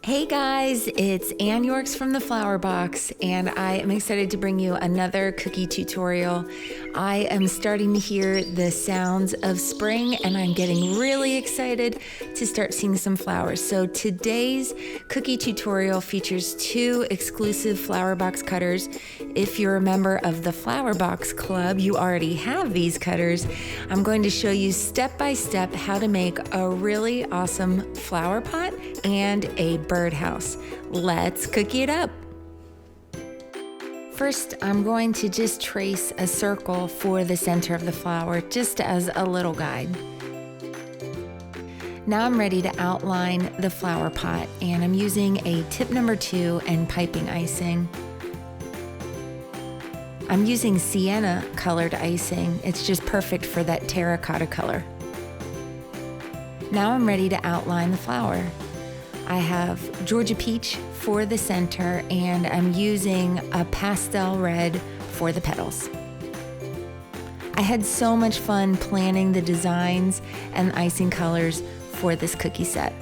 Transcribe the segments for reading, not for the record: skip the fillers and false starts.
Hey guys, it's Ann Yorks from the Flourbox, and I am excited to bring you another cookie tutorial. I am starting to hear the sounds of spring, and I'm getting really excited to start seeing some flowers. So today's cookie tutorial features two exclusive Flourbox cutters. If you're a member of the Flourbox Club, you already have these cutters. I'm going to show you step by step how to make a really awesome flower pot and a birdhouse. Let's cookie it up. First, I'm going to just trace a circle for the center of the flower, just as a little guide. Now I'm ready to outline the flower pot, and I'm using a tip number 2 and piping icing. I'm using sienna colored icing. It's just perfect for that terracotta color. Now I'm ready to outline the flower. I have Georgia peach for the center, and I'm using a pastel red for the petals. I had so much fun planning the designs and icing colors for this cookie set.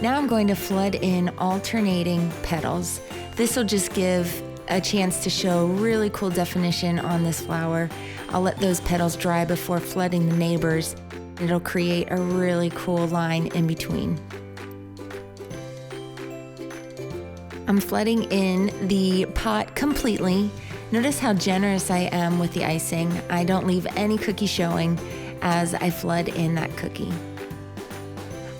Now I'm going to flood in alternating petals. This will just give a chance to show really cool definition on this flower. I'll let those petals dry before flooding the neighbors. It'll create a really cool line in between. I'm flooding in the pot completely. Notice how generous I am with the icing. I don't leave any cookie showing as I flood in that cookie.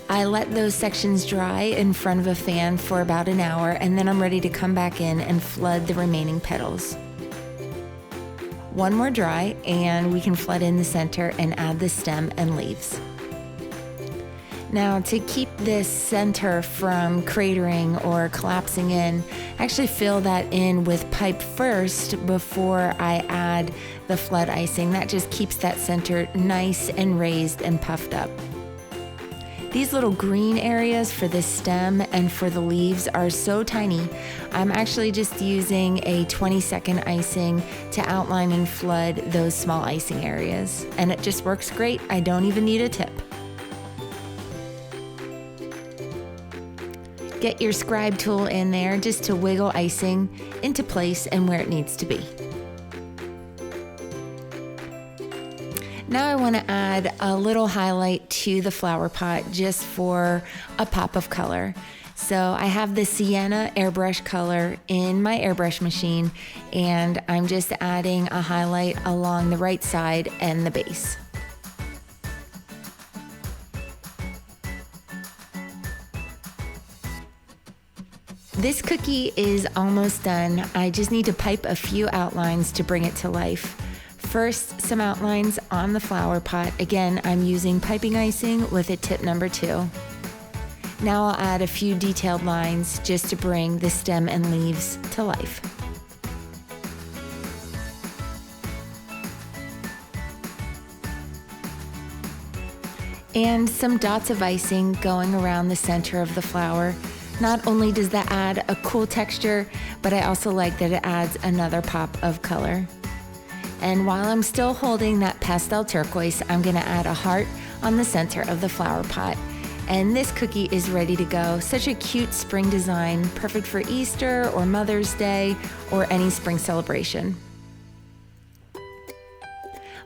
I let those sections dry in front of a fan for about an hour, and then I'm ready to come back in and flood the remaining petals. One more dry, and we can flood in the center and add the stem and leaves. Now, to keep this center from cratering or collapsing in, I actually fill that in with pipe first before I add the flood icing. That just keeps that center nice and raised and puffed up. These little green areas for the stem and for the leaves are so tiny. I'm actually just using a 20-second icing to outline and flood those small icing areas. And it just works great. I don't even need a tip. Get your scribe tool in there just to wiggle icing into place and where it needs to be. Now I want to add a little highlight to the flower pot just for a pop of color. So I have the sienna airbrush color in my airbrush machine, and I'm just adding a highlight along the right side and the base. This cookie is almost done. I just need to pipe a few outlines to bring it to life. First, some outlines on the flower pot. Again, I'm using piping icing with a tip number 2. Now I'll add a few detailed lines just to bring the stem and leaves to life. And some dots of icing going around the center of the flower. Not only does that add a cool texture, but I also like that it adds another pop of color. And while I'm still holding that pastel turquoise, I'm gonna add a heart on the center of the flower pot. And this cookie is ready to go. Such a cute spring design, perfect for Easter or Mother's Day or any spring celebration.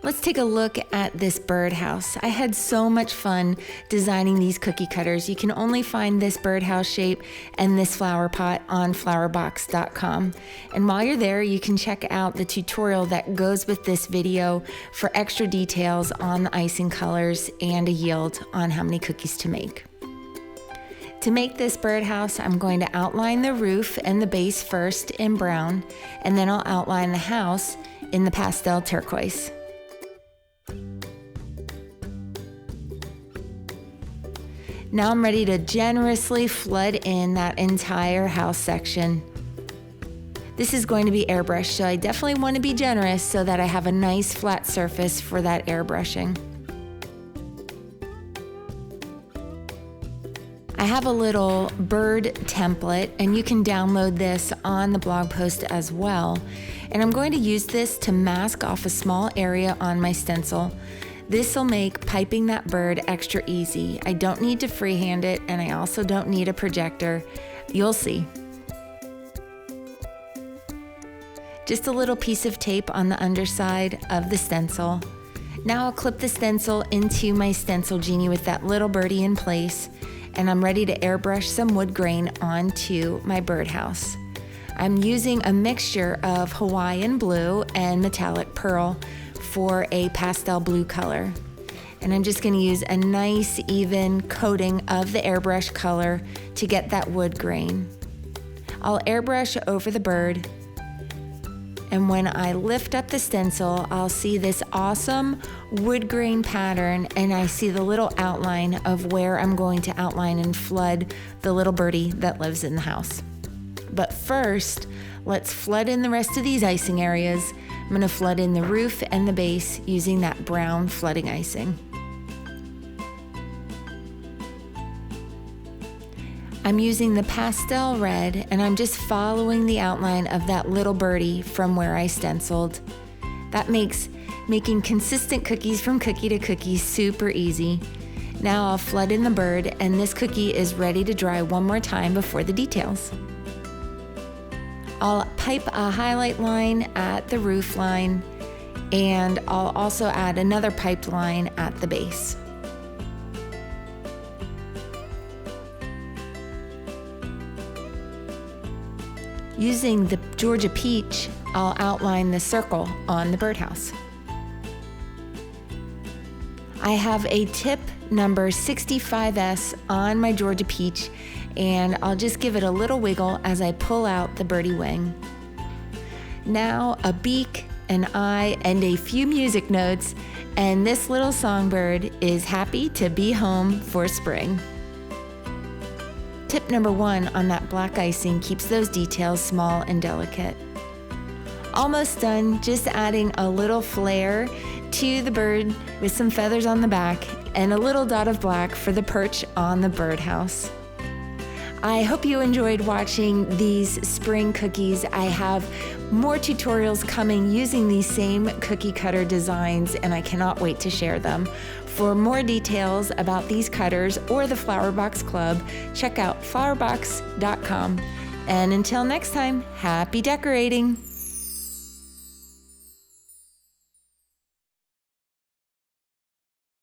Let's take a look at this birdhouse. I had so much fun designing these cookie cutters. You can only find this birdhouse shape and this flower pot on flourbox.com. And while you're there, you can check out the tutorial that goes with this video for extra details on the icing colors and a yield on how many cookies to make. To make this birdhouse, I'm going to outline the roof and the base first in brown, and then I'll outline the house in the pastel turquoise. Now I'm ready to generously flood in that entire house section. This is going to be airbrush, so I definitely want to be generous so that I have a nice flat surface for that airbrushing. I have a little bird template, and you can download this on the blog post as well. And I'm going to use this to mask off a small area on my stencil. This will make piping that bird extra easy. I don't need to freehand it, and I also don't need a projector. You'll see. Just a little piece of tape on the underside of the stencil. Now I'll clip the stencil into my stencil genie with that little birdie in place, and I'm ready to airbrush some wood grain onto my birdhouse. I'm using a mixture of Hawaiian blue and metallic pearl for a pastel blue color. And I'm just going to use a nice even coating of the airbrush color to get that wood grain. I'll airbrush over the bird, and when I lift up the stencil, I'll see this awesome wood grain pattern, and I see the little outline of where I'm going to outline and flood the little birdie that lives in the house. But first, let's flood in the rest of these icing areas. I'm going to flood in the roof and the base using that brown flooding icing. I'm using the pastel red, and I'm just following the outline of that little birdie from where I stenciled. That makes making consistent cookies from cookie to cookie super easy. Now I'll flood in the bird, and this cookie is ready to dry one more time before the details. I'll pipe a highlight line at the roof line, and I'll also add another piped line at the base. Using the Georgia peach, I'll outline the circle on the birdhouse. I have a tip number 65S on my Georgia peach, and I'll just give it a little wiggle as I pull out the birdie wing. Now a beak, an eye, and a few music notes, and this little songbird is happy to be home for spring. Tip number 1 on that black icing keeps those details small and delicate. Almost done, just adding a little flair to the bird with some feathers on the back and a little dot of black for the perch on the birdhouse. I hope you enjoyed watching these spring cookies. I have more tutorials coming using these same cookie cutter designs, and I cannot wait to share them. For more details about these cutters or the Flourbox Club, check out flourbox.com. And until next time, happy decorating!